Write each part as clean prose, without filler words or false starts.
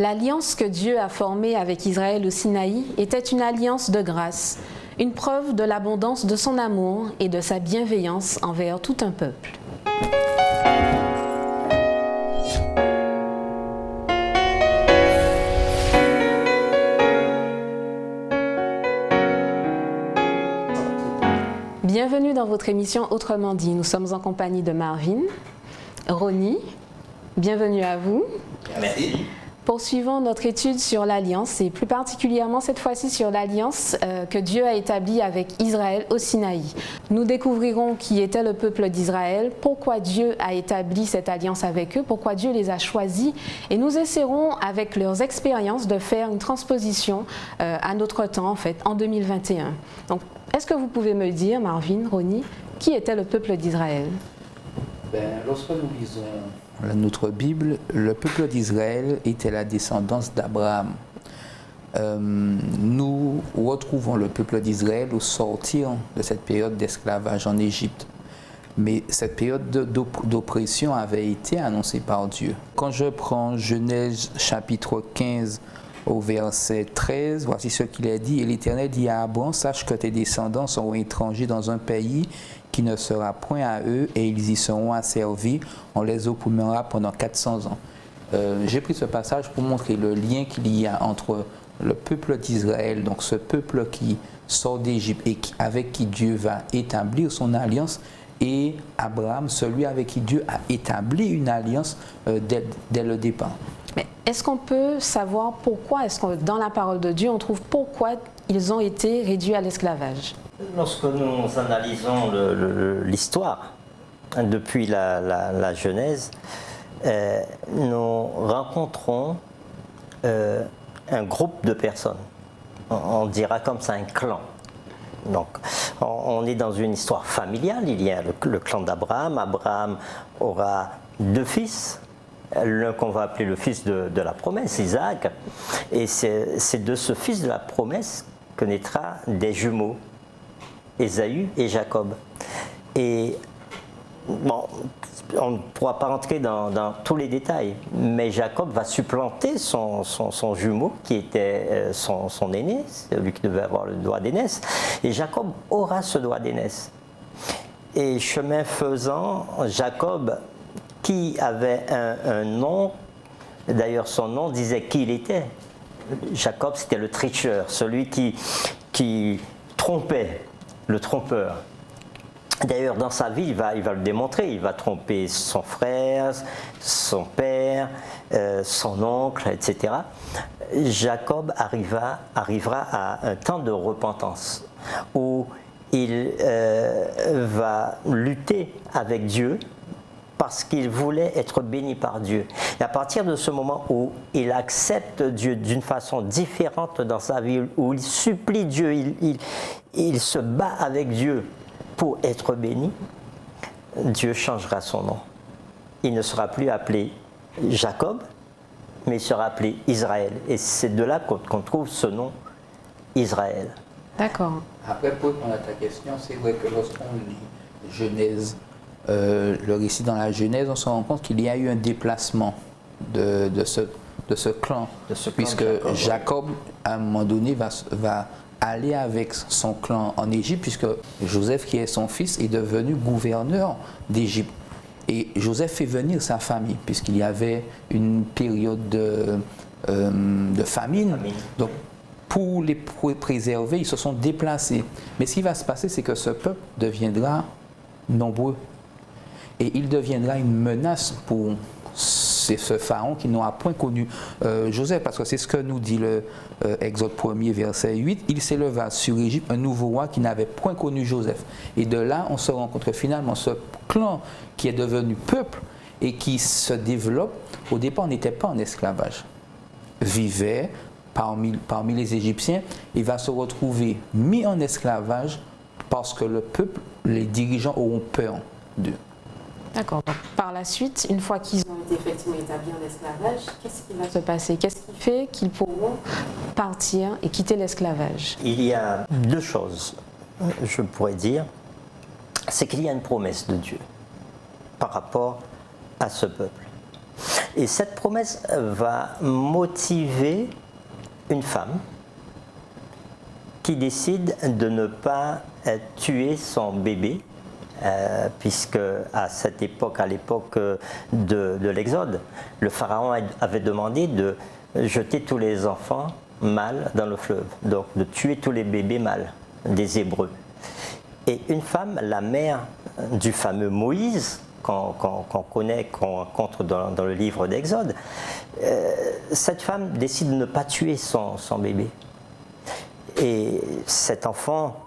L'alliance que Dieu a formée avec Israël au Sinaï était une alliance de grâce, une preuve de l'abondance de son amour et de sa bienveillance envers tout un peuple. Bienvenue dans votre émission Autrement dit. Nous sommes en compagnie de Marvin, Ronnie, bienvenue à vous. Merci. Poursuivons notre étude sur l'Alliance et plus particulièrement cette fois-ci sur l'Alliance que Dieu a établie avec Israël au Sinaï. Nous découvrirons qui était le peuple d'Israël, pourquoi Dieu a établi cette alliance avec eux, pourquoi Dieu les a choisis et nous essaierons avec leurs expériences de faire une transposition à notre temps en fait, en 2021. Donc, est-ce que vous pouvez me dire, Marvin, Ronnie, qui était le peuple d'Israël? Lorsque nous lisons notre Bible, le peuple d'Israël était la descendance d'Abraham. Nous retrouvons le peuple d'Israël au sortir de cette période d'esclavage en Égypte. Mais cette période d'oppression avait été annoncée par Dieu. Quand je prends Genèse chapitre 15 au verset 13, voici ce qu'il a dit. Et l'Éternel dit à Abraham, sache que tes descendants seront étrangers dans un pays qui ne sera point à eux et ils y seront asservis. On les opprimera pendant 400 ans. J'ai pris ce passage pour montrer le lien qu'il y a entre le peuple d'Israël, donc ce peuple qui sort d'Égypte et avec qui Dieu va établir son alliance, et Abraham, celui avec qui Dieu a établi une alliance dès le départ. Mais est-ce qu'on peut savoir pourquoi, est-ce que dans la parole de Dieu, on trouve pourquoi ils ont été réduits à l'esclavage? Lorsque nous analysons l'histoire, depuis la Genèse, nous rencontrons un groupe de personnes. On dira comme ça un clan. Donc, on est dans une histoire familiale. Il y a le clan d'Abraham. Abraham aura 2 fils. L'un qu'on va appeler le fils de la promesse, Isaac. Et c'est de ce fils de la promesse que naîtra des jumeaux, Ésaü et Jacob. Et bon, on ne pourra pas rentrer dans tous les détails, mais Jacob va supplanter son jumeau, qui était son aîné, celui qui devait avoir le droit d'aînesse, et Jacob aura ce droit d'aînesse. Et chemin faisant, Jacob, qui avait un nom, d'ailleurs son nom disait qui il était. Jacob, c'était le tricheur, celui qui trompait, le trompeur. D'ailleurs, dans sa vie, il va le démontrer. Il va tromper son frère, son père, son oncle, etc. Jacob arrivera à un temps de repentance où il va lutter avec Dieu parce qu'il voulait être béni par Dieu. Et à partir de ce moment où il accepte Dieu d'une façon différente dans sa vie, où il supplie Dieu, il se bat avec Dieu pour être béni, Dieu changera son nom. Il ne sera plus appelé Jacob, mais il sera appelé Israël. Et c'est de là qu'on trouve ce nom Israël. D'accord. Après, pour répondre à ta question, c'est vrai que lorsqu'on lit Genèse, le récit dans la Genèse, on se rend compte qu'il y a eu un déplacement de ce clan, puisque Jacob, à un moment donné, va aller avec son clan en Égypte, puisque Joseph, qui est son fils, est devenu gouverneur d'Égypte. Et Joseph fait venir sa famille, puisqu'il y avait une période de famine. Donc, pour les préserver, ils se sont déplacés. Mais ce qui va se passer, c'est que ce peuple deviendra nombreux. Et il deviendra une menace pour ce pharaon qui n'aura point connu Joseph, parce que c'est ce que nous dit le Exode 1er, verset 8. Il s'éleva sur Égypte un nouveau roi qui n'avait point connu Joseph. Et de là, on se rencontre finalement ce clan qui est devenu peuple et qui se développe. Au départ, on n'était pas en esclavage. Vivait parmi les Égyptiens, il va se retrouver mis en esclavage parce que le peuple, les dirigeants auront peur d'eux. D'accord. Donc, par la suite, une fois qu'ils ont été effectivement établis en esclavage, qu'est-ce qui va se passer? Qu'est-ce qui fait qu'ils pourront partir et quitter l'esclavage? Il y a 2 choses, je pourrais dire. C'est qu'il y a une promesse de Dieu par rapport à ce peuple. Et cette promesse va motiver une femme qui décide de ne pas tuer son bébé, puisque à cette époque, à l'époque de l'Exode, le pharaon avait demandé de jeter tous les enfants mâles dans le fleuve, donc de tuer tous les bébés mâles des Hébreux. Et une femme, la mère du fameux Moïse, qu'on connaît, qu'on rencontre dans le livre d'Exode, cette femme décide de ne pas tuer son bébé. Et cet enfant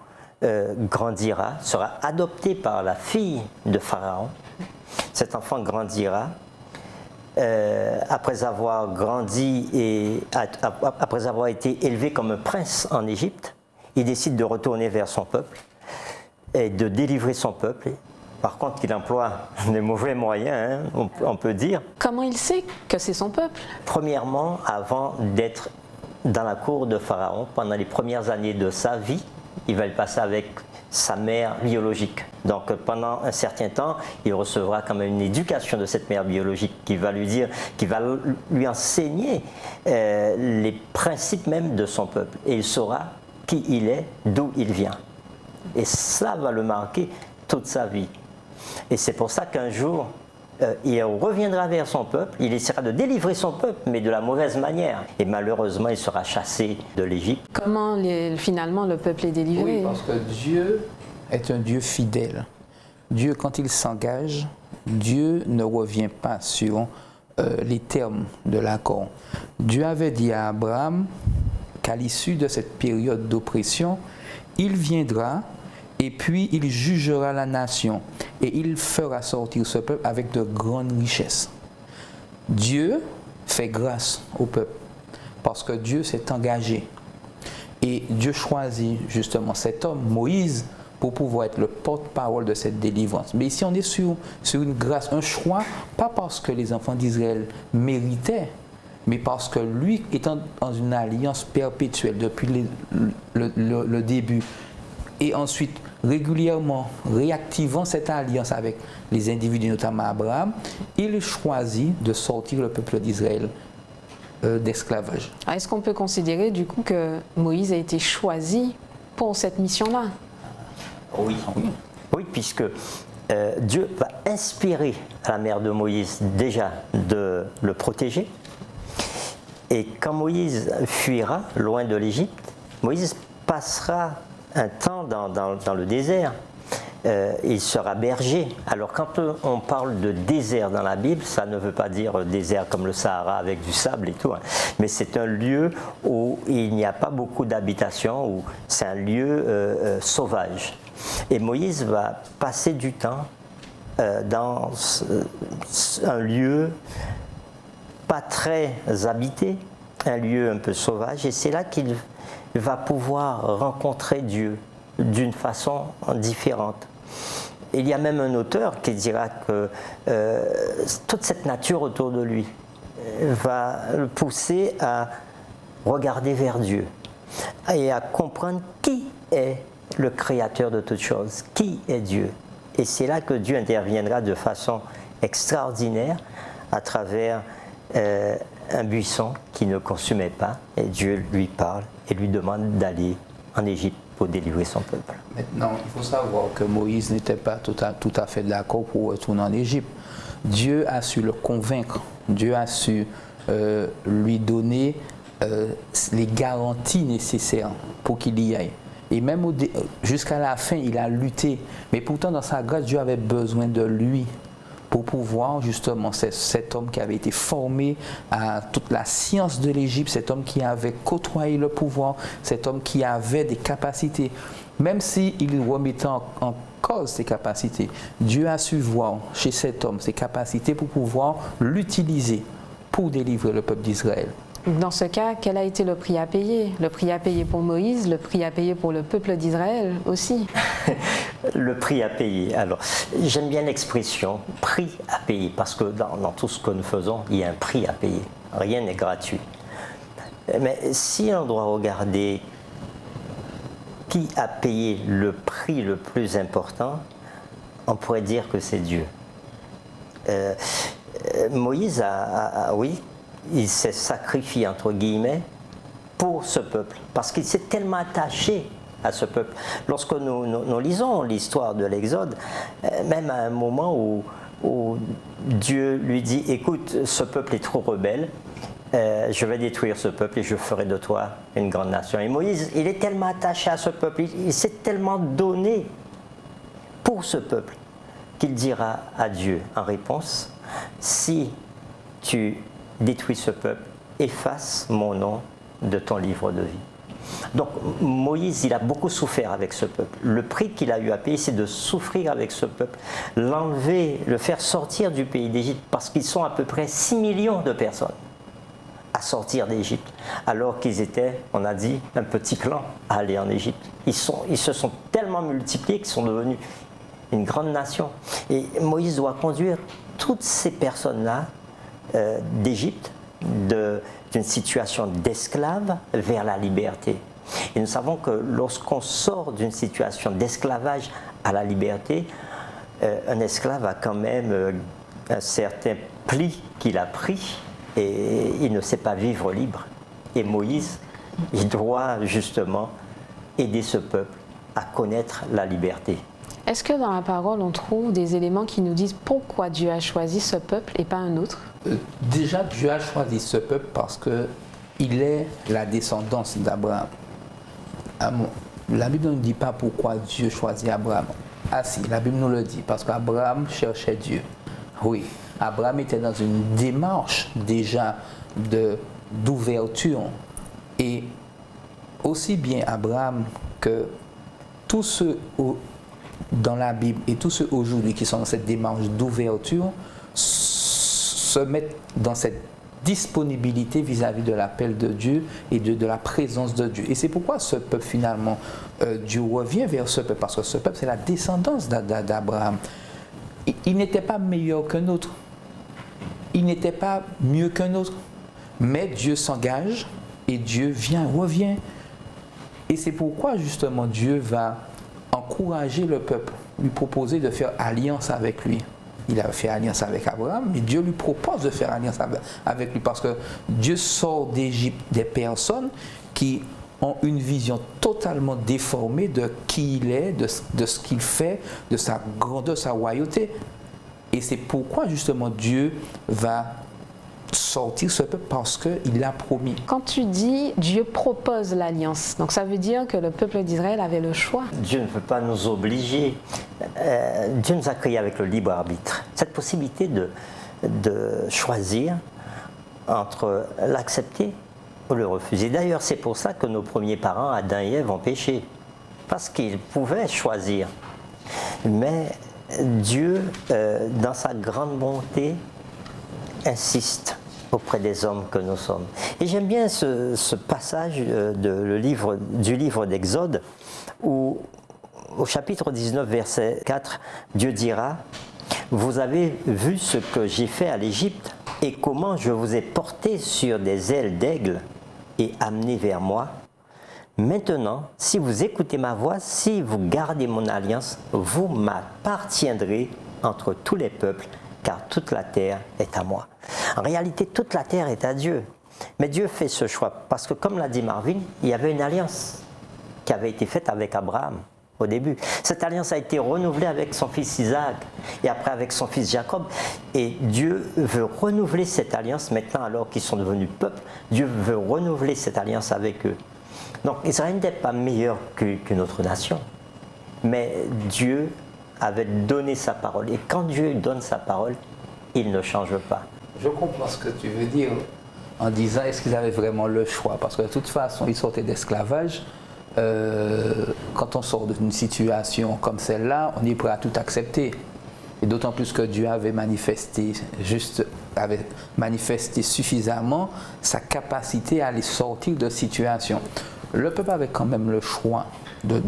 grandira, sera adopté par la fille de Pharaon. Cet enfant grandira. Après avoir grandi et après avoir été élevé comme un prince en Égypte, il décide de retourner vers son peuple et de délivrer son peuple. Par contre, il emploie des mauvais moyens, hein, on peut dire. Comment il sait que c'est son peuple? Premièrement, avant d'être dans la cour de Pharaon, pendant les premières années de sa vie, il va le passer avec sa mère biologique. Donc pendant un certain temps, il recevra quand même une éducation de cette mère biologique qui va lui dire, qui va lui enseigner les principes même de son peuple. Et il saura qui il est, d'où il vient. Et ça va le marquer toute sa vie. Et c'est pour ça qu'un jour, il reviendra vers son peuple, il essaiera de délivrer son peuple, mais de la mauvaise manière. Et malheureusement, il sera chassé de l'Égypte. Comment finalement le peuple est délivré? Oui, parce que Dieu est un Dieu fidèle. Dieu, quand il s'engage, Dieu ne revient pas sur les termes de l'accord. Dieu avait dit à Abraham qu'à l'issue de cette période d'oppression, il viendra et puis il jugera la nation et il fera sortir ce peuple avec de grandes richesses. Dieu fait grâce au peuple parce que Dieu s'est engagé et Dieu choisit justement cet homme, Moïse, pour pouvoir être le porte-parole de cette délivrance. Mais ici on est sur une grâce, un choix, pas parce que les enfants d'Israël méritaient, mais parce que lui, étant dans une alliance perpétuelle depuis le début, et ensuite régulièrement réactivant cette alliance avec les individus, notamment Abraham, il choisit de sortir le peuple d'Israël d'esclavage. Est-ce qu'on peut considérer du coup que Moïse a été choisi pour cette mission-là? Oui, oui, puisque Dieu va inspirer à la mère de Moïse déjà de le protéger. Et quand Moïse fuira loin de l'Égypte, Moïse passera un temps dans le désert. Il sera berger. Alors quand on parle de désert dans la Bible, ça ne veut pas dire désert comme le Sahara avec du sable et tout, hein. Mais c'est un lieu où il n'y a pas beaucoup d'habitation, où c'est un lieu sauvage. Et Moïse va passer du temps dans un lieu pas très habité, un lieu un peu sauvage, et c'est là qu'il va pouvoir rencontrer Dieu d'une façon différente. Il y a même un auteur qui dira que toute cette nature autour de lui va le pousser à regarder vers Dieu et à comprendre qui est le créateur de toutes choses, qui est Dieu. Et c'est là que Dieu interviendra de façon extraordinaire à travers un buisson qui ne consumait pas, et Dieu lui parle et lui demande d'aller en Égypte pour délivrer son peuple. Maintenant, il faut savoir que Moïse n'était pas tout à fait d'accord pour retourner en Égypte. Dieu a su le convaincre, Dieu a su lui donner les garanties nécessaires pour qu'il y aille. Et même jusqu'à la fin, il a lutté. Mais pourtant, dans sa grâce, Dieu avait besoin de lui pour pouvoir, justement, cet homme qui avait été formé à toute la science de l'Égypte, cet homme qui avait côtoyé le pouvoir, cet homme qui avait des capacités, même s'il remettait en cause ses capacités, Dieu a su voir chez cet homme ses capacités pour pouvoir l'utiliser pour délivrer le peuple d'Israël. Dans ce cas, quel a été le prix à payer? Le prix à payer pour Moïse, le prix à payer pour le peuple d'Israël aussi. Le prix à payer. Alors, j'aime bien l'expression prix à payer, parce que dans tout ce que nous faisons, il y a un prix à payer. Rien n'est gratuit. Mais si on doit regarder qui a payé le prix le plus important, on pourrait dire que c'est Dieu. Moïse oui, il s'est sacrifié entre guillemets pour ce peuple, parce qu'il s'est tellement attaché à ce peuple. Lorsque nous lisons l'histoire de l'Exode, même à un moment où Dieu lui dit, écoute, ce peuple est trop rebelle, je vais détruire ce peuple et je ferai de toi une grande nation. Et Moïse, il est tellement attaché à ce peuple, il s'est tellement donné pour ce peuple, qu'il dira à Dieu en réponse, si tu détruis ce peuple, efface mon nom de ton livre de vie. Donc Moïse, il a beaucoup souffert avec ce peuple. Le prix qu'il a eu à payer, c'est de souffrir avec ce peuple, l'enlever, le faire sortir du pays d'Égypte, parce qu'ils sont à peu près 6 millions de personnes à sortir d'Égypte, alors qu'ils étaient, on a dit, un petit clan à aller en Égypte. Ils se sont tellement multipliés qu'ils sont devenus une grande nation. Et Moïse doit conduire toutes ces personnes-là d'Égypte, d'une situation d'esclave vers la liberté. Et nous savons que lorsqu'on sort d'une situation d'esclavage à la liberté, un esclave a quand même un certain pli qu'il a pris et il ne sait pas vivre libre. Et Moïse, il doit justement aider ce peuple à connaître la liberté. Est-ce que dans la parole, on trouve des éléments qui nous disent pourquoi Dieu a choisi ce peuple et pas un autre? Déjà, Dieu a choisi ce peuple parce qu'il est la descendance d'Abraham. La Bible ne dit pas pourquoi Dieu choisit Abraham. Ah si, la Bible nous le dit, parce qu'Abraham cherchait Dieu. Oui, Abraham était dans une démarche déjà d'ouverture. Et aussi bien Abraham que tous ceux dans la Bible et tous ceux aujourd'hui qui sont dans cette démarche d'ouverture se mettent dans cette disponibilité vis-à-vis de l'appel de Dieu et de la présence de Dieu. Et c'est pourquoi ce peuple finalement, Dieu revient vers ce peuple, parce que ce peuple c'est la descendance d'Abraham. Il n'était pas meilleur qu'un autre, il n'était pas mieux qu'un autre, mais Dieu s'engage et Dieu revient. Et c'est pourquoi justement Dieu va encourager le peuple, lui proposer de faire alliance avec lui. Il a fait alliance avec Abraham, mais Dieu lui propose de faire alliance avec lui, parce que Dieu sort d'Égypte des personnes qui ont une vision totalement déformée de qui il est, de ce qu'il fait, de sa grandeur, de sa royauté. Et c'est pourquoi justement Dieu va sortir ce peuple, parce qu'il l'a promis. Quand tu dis Dieu propose l'alliance, donc ça veut dire que le peuple d'Israël avait le choix. Dieu ne peut pas nous obliger. Dieu nous a créés avec le libre arbitre. Cette possibilité de choisir entre l'accepter ou le refuser. D'ailleurs, c'est pour ça que nos premiers parents, Adam et Ève, ont péché. Parce qu'ils pouvaient choisir. Mais Dieu, dans sa grande bonté, insiste auprès des hommes que nous sommes. Et j'aime bien ce passage du livre d'Exode, où au chapitre 19, verset 4, Dieu dira, « Vous avez vu ce que j'ai fait à l'Égypte et comment je vous ai porté sur des ailes d'aigle et amené vers moi. Maintenant, si vous écoutez ma voix, si vous gardez mon alliance, vous m'appartiendrez entre tous les peuples, car toute la terre est à moi. » En réalité, toute la terre est à Dieu. Mais Dieu fait ce choix parce que, comme l'a dit Marvin, il y avait une alliance qui avait été faite avec Abraham au début. Cette alliance a été renouvelée avec son fils Isaac et après avec son fils Jacob. Et Dieu veut renouveler cette alliance maintenant, alors qu'ils sont devenus peuple. Dieu veut renouveler cette alliance avec eux. Donc Israël n'était pas meilleur qu'une autre nation. Mais Dieu avait donné sa parole. Et quand Dieu donne sa parole, il ne change pas. Je comprends ce que tu veux dire en disant, est-ce qu'ils avaient vraiment le choix? Parce que de toute façon, ils sortaient d'esclavage. Quand on sort d'une situation comme celle-là, on est prêt à tout accepter. Et d'autant plus que Dieu avait manifesté suffisamment sa capacité à les sortir de situation. Le peuple avait quand même le choix de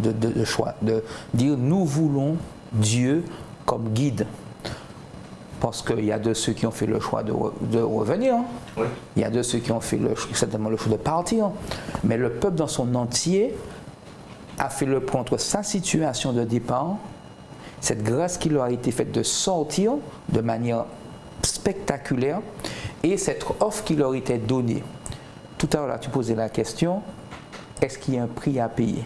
dire, nous voulons Dieu comme guide. Parce qu'il y a de ceux qui ont fait le choix de revenir. Oui. Il y a de ceux qui ont fait certainement le choix de partir. Mais le peuple dans son entier a fait le point entre sa situation de départ, cette grâce qui leur a été faite de sortir de manière spectaculaire. Et cette offre qui leur était donnée, tout à l'heure là, tu posais la question, est-ce qu'il y a un prix à payer?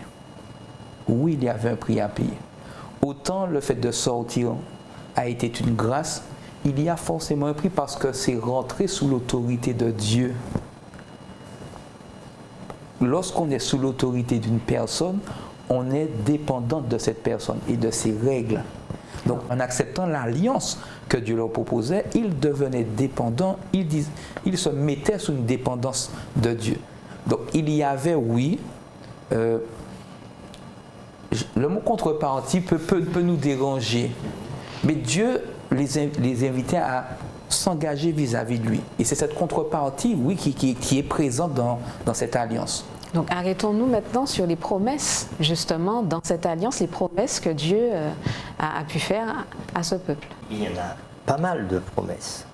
Oui, il y avait un prix à payer. Autant le fait de sortir a été une grâce, il y a forcément un prix parce que c'est rentrer sous l'autorité de Dieu. Lorsqu'on est sous l'autorité d'une personne, on est dépendant de cette personne et de ses règles. Donc en acceptant l'alliance que Dieu leur proposait, ils devenaient dépendants, ils se mettaient sous une dépendance de Dieu. Donc il y avait, oui, le mot contrepartie peut nous déranger, mais Dieu les invitait à s'engager vis-à-vis de lui. Et c'est cette contrepartie, oui, qui est présente dans cette alliance. Donc arrêtons-nous maintenant sur les promesses, justement, dans cette alliance, les promesses que Dieu a pu faire à ce peuple. Il y en a pas mal de promesses.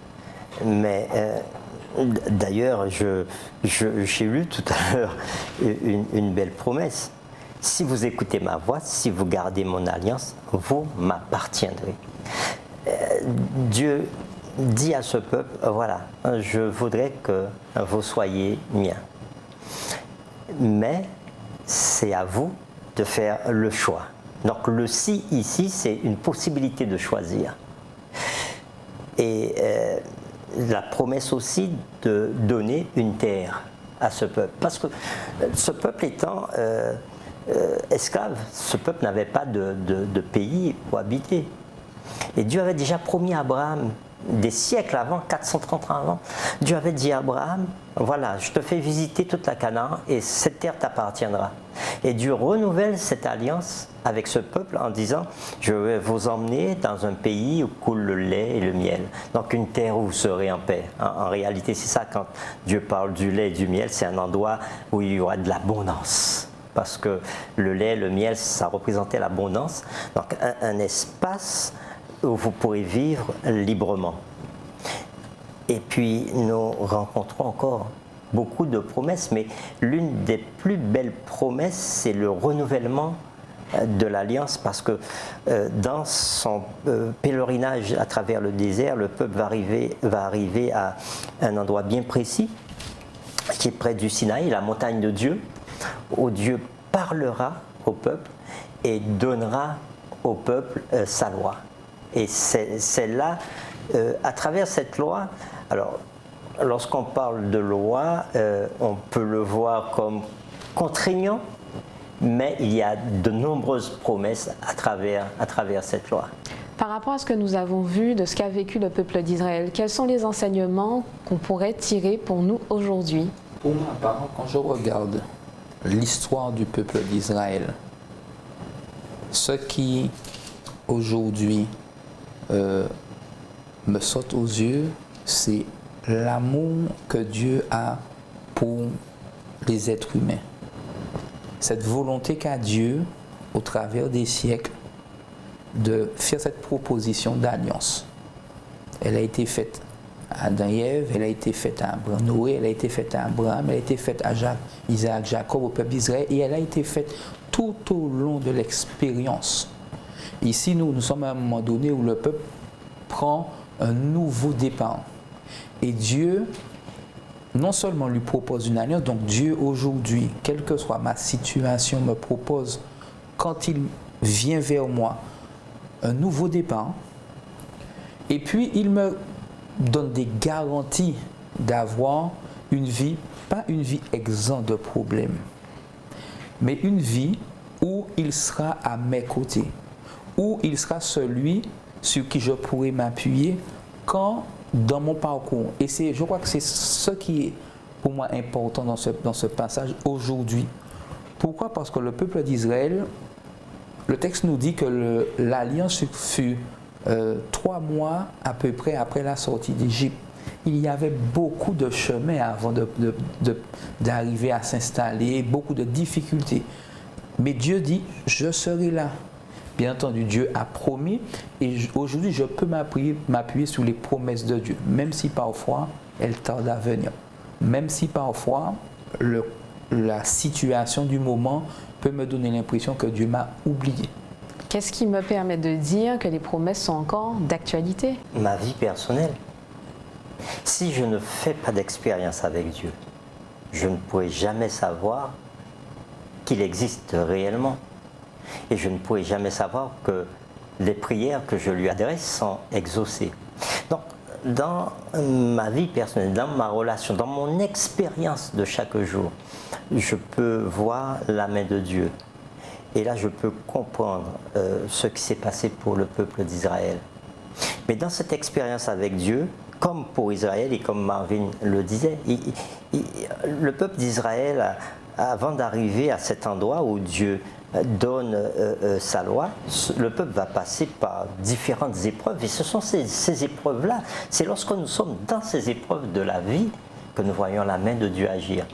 Mais d'ailleurs, j'ai lu tout à l'heure une belle promesse. Si vous écoutez ma voix, si vous gardez mon alliance, vous m'appartiendrez. Dieu dit à ce peuple, voilà, je voudrais que vous soyez miens. Mais c'est à vous de faire le choix. Donc le si ici, c'est une possibilité de choisir. Et la promesse aussi de donner une terre à ce peuple. Parce que ce peuple étant esclave, ce peuple n'avait pas de pays où habiter. Et Dieu avait déjà promis à Abraham, des siècles avant, 430 ans avant, Dieu avait dit à Abraham, voilà, je te fais visiter toute la Canaan et cette terre t'appartiendra. Et Dieu renouvelle cette alliance avec ce peuple en disant, je vais vous emmener dans un pays où coule le lait et le miel. Donc une terre où vous serez en paix. En réalité, c'est ça, quand Dieu parle du lait et du miel, c'est un endroit où il y aura de l'abondance. Parce que le lait, le miel, ça représentait l'abondance. Donc un espace où vous pourrez vivre librement. Et puis nous rencontrons encore beaucoup de promesses, mais l'une des plus belles promesses, c'est le renouvellement de l'alliance, parce que dans son pèlerinage à travers le désert, le peuple va arriver à un endroit bien précis, qui est près du Sinaï, la montagne de Dieu, où Dieu parlera au peuple et donnera au peuple sa loi. Et c'est là, à travers cette loi, alors lorsqu'on parle de loi, on peut le voir comme contraignant, mais il y a de nombreuses promesses à travers cette loi. Par rapport à ce que nous avons vu de ce qu'a vécu le peuple d'Israël, quels sont les enseignements qu'on pourrait tirer pour nous aujourd'hui? Pour ma part, quand je regarde l'histoire du peuple d'Israël, ce qui aujourd'hui me saute aux yeux, c'est l'amour que Dieu a pour les êtres humains. Cette volonté qu'a Dieu, au travers des siècles, de faire cette proposition d'alliance. Elle a été faite à Adam et Ève, elle a été faite à Noé, elle a été faite à Abraham, elle a été faite à Isaac, Jacob, au peuple d'Israël, et elle a été faite tout au long de l'expérience. Ici, nous sommes à un moment donné où le peuple prend un nouveau départ. Et Dieu, non seulement lui propose une alliance, donc Dieu aujourd'hui, quelle que soit ma situation, me propose, quand il vient vers moi, un nouveau départ. Et puis, il me donne des garanties d'avoir une vie, pas une vie exempte de problèmes, mais une vie où il sera à mes côtés, où il sera celui sur qui je pourrai m'appuyer quand dans mon parcours. Et je crois que c'est ce qui est pour moi important dans ce passage aujourd'hui. Pourquoi? Parce que le peuple d'Israël, le texte nous dit que l'alliance fut 3 mois à peu près après la sortie d'Égypte. Il y avait beaucoup de chemin avant d'arriver à s'installer, beaucoup de difficultés. Mais Dieu dit, je serai là. Bien entendu, Dieu a promis, et aujourd'hui, je peux m'appuyer sur les promesses de Dieu, même si parfois, elles tardent à venir. Même si parfois, la situation du moment peut me donner l'impression que Dieu m'a oublié. Qu'est-ce qui me permet de dire que les promesses sont encore d'actualité? Ma vie personnelle. Si je ne fais pas d'expérience avec Dieu, je ne pourrai jamais savoir qu'il existe réellement. Et je ne pourrai jamais savoir que les prières que je lui adresse sont exaucées. Donc, dans ma vie personnelle, dans ma relation, dans mon expérience de chaque jour, je peux voir la main de Dieu. Et là, je peux comprendre ce qui s'est passé pour le peuple d'Israël. Mais dans cette expérience avec Dieu, comme pour Israël et comme Marvin le disait, le peuple d'Israël, avant d'arriver à cet endroit où Dieu donne sa loi, le peuple va passer par différentes épreuves. Et ce sont ces épreuves-là, c'est lorsque nous sommes dans ces épreuves de la vie que nous voyons la main de Dieu agir.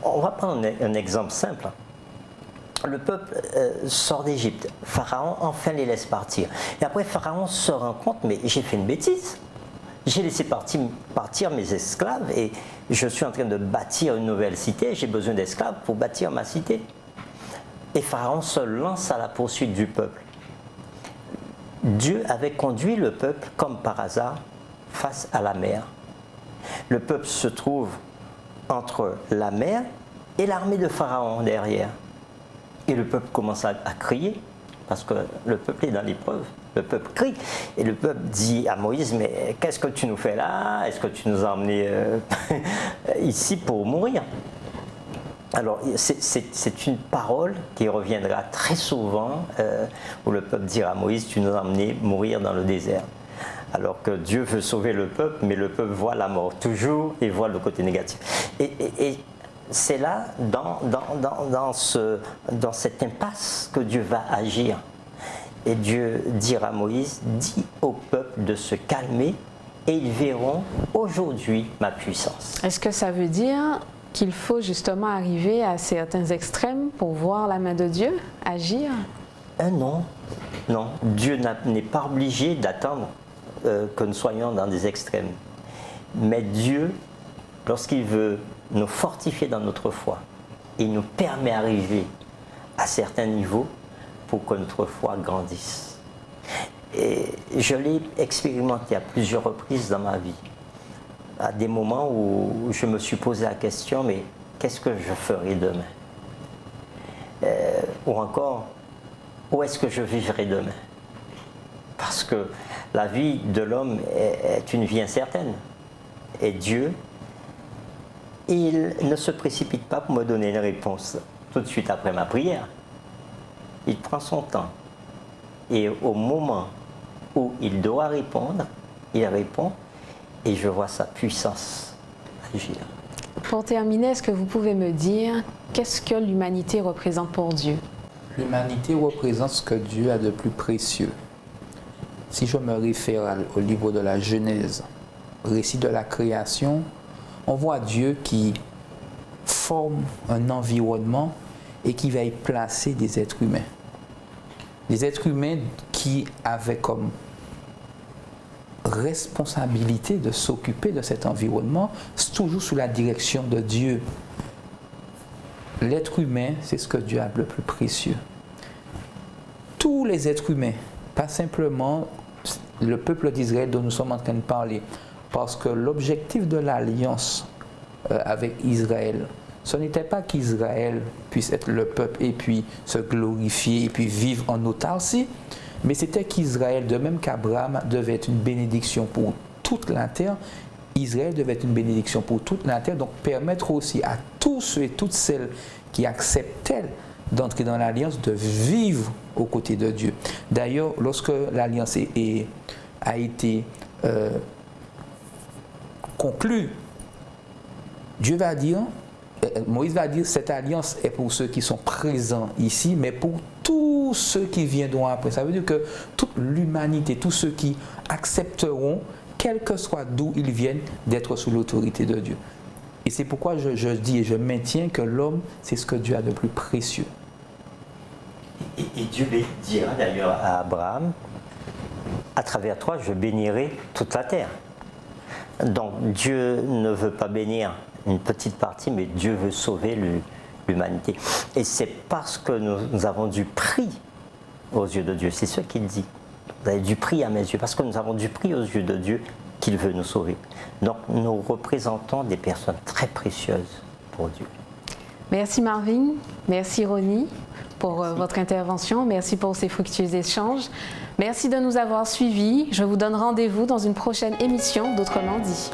On va prendre un exemple simple. Le peuple sort d'Égypte. Pharaon enfin les laisse partir. Et après, Pharaon se rend compte, mais j'ai fait une bêtise. J'ai laissé partir mes esclaves et je suis en train de bâtir une nouvelle cité. J'ai besoin d'esclaves pour bâtir ma cité. Et Pharaon se lance à la poursuite du peuple. Dieu avait conduit le peuple, comme par hasard, face à la mer. Le peuple se trouve entre la mer et l'armée de Pharaon derrière. Et le peuple commence à crier, parce que le peuple est dans l'épreuve. Le peuple crie. Et le peuple dit à Moïse, mais qu'est-ce que tu nous fais là? Est-ce que tu nous as emmenés ici pour mourir? Alors, c'est une parole qui reviendra très souvent, où le peuple dira à Moïse, tu nous as emmenés mourir dans le désert. Alors que Dieu veut sauver le peuple, mais le peuple voit la mort toujours et voit le côté négatif. Et c'est là, dans cette impasse, que Dieu va agir. Et Dieu dira à Moïse, dis au peuple de se calmer et ils verront aujourd'hui ma puissance. Est-ce que ça veut dire qu'il faut justement arriver à certains extrêmes pour voir la main de Dieu agir? Non, non. Dieu n'est pas obligé d'attendre que nous soyons dans des extrêmes. Mais Dieu, lorsqu'il veut nous fortifier dans notre foi, il nous permet d'arriver à certains niveaux pour que notre foi grandisse. Et je l'ai expérimenté à plusieurs reprises dans ma vie. À des moments où je me suis posé la question, mais qu'est-ce que je ferai demain? Ou encore, où est-ce que je vivrai demain? Parce que la vie de l'homme est une vie incertaine. Et Dieu, il ne se précipite pas pour me donner une réponse tout de suite après ma prière. Il prend son temps. Et au moment où il doit répondre, il répond et je vois sa puissance agir. Pour terminer, est-ce que vous pouvez me dire qu'est-ce que l'humanité représente pour Dieu? L'humanité représente ce que Dieu a de plus précieux. Si je me réfère au livre de la Genèse, récit de la création, on voit Dieu qui forme un environnement et qui va y placer des êtres humains. Des êtres humains qui avaient comme responsabilité de s'occuper de cet environnement, toujours sous la direction de Dieu. L'être humain, c'est ce que Dieu a le plus précieux. Tous les êtres humains, pas simplement le peuple d'Israël dont nous sommes en train de parler, parce que l'objectif de l'alliance avec Israël, ce n'était pas qu'Israël puisse être le peuple et puis se glorifier et puis vivre en autarcie, mais c'était qu'Israël, de même qu'Abraham, devait être une bénédiction pour toute la terre. Israël devait être une bénédiction pour toute la terre, donc permettre aussi à tous ceux et toutes celles qui acceptaient d'entrer dans l'alliance de vivre aux côtés de Dieu. D'ailleurs, lorsque l'alliance a été conclue, Dieu va dire, Moïse va dire, cette alliance est pour ceux qui sont présents ici, mais pour tous ceux qui viendront après. Ça veut dire que toute l'humanité, tous ceux qui accepteront, quel que soit d'où ils viennent, d'être sous l'autorité de Dieu. Et c'est pourquoi je dis et je maintiens que l'homme, c'est ce que Dieu a de plus précieux. Et Dieu dira d'ailleurs à Abraham, à travers toi, je bénirai toute la terre. Donc Dieu ne veut pas bénir une petite partie, mais Dieu veut sauver l'humanité. Et c'est parce que nous avons du prix aux yeux de Dieu, c'est ce qu'il dit. Vous avez du prix à mes yeux, parce que nous avons du prix aux yeux de Dieu qu'il veut nous sauver. Donc nous représentons des personnes très précieuses pour Dieu. Merci Marvin, merci Ronnie pour votre intervention, merci pour ces fructueux échanges. Merci de nous avoir suivis. Je vous donne rendez-vous dans une prochaine émission d'Autrement dit.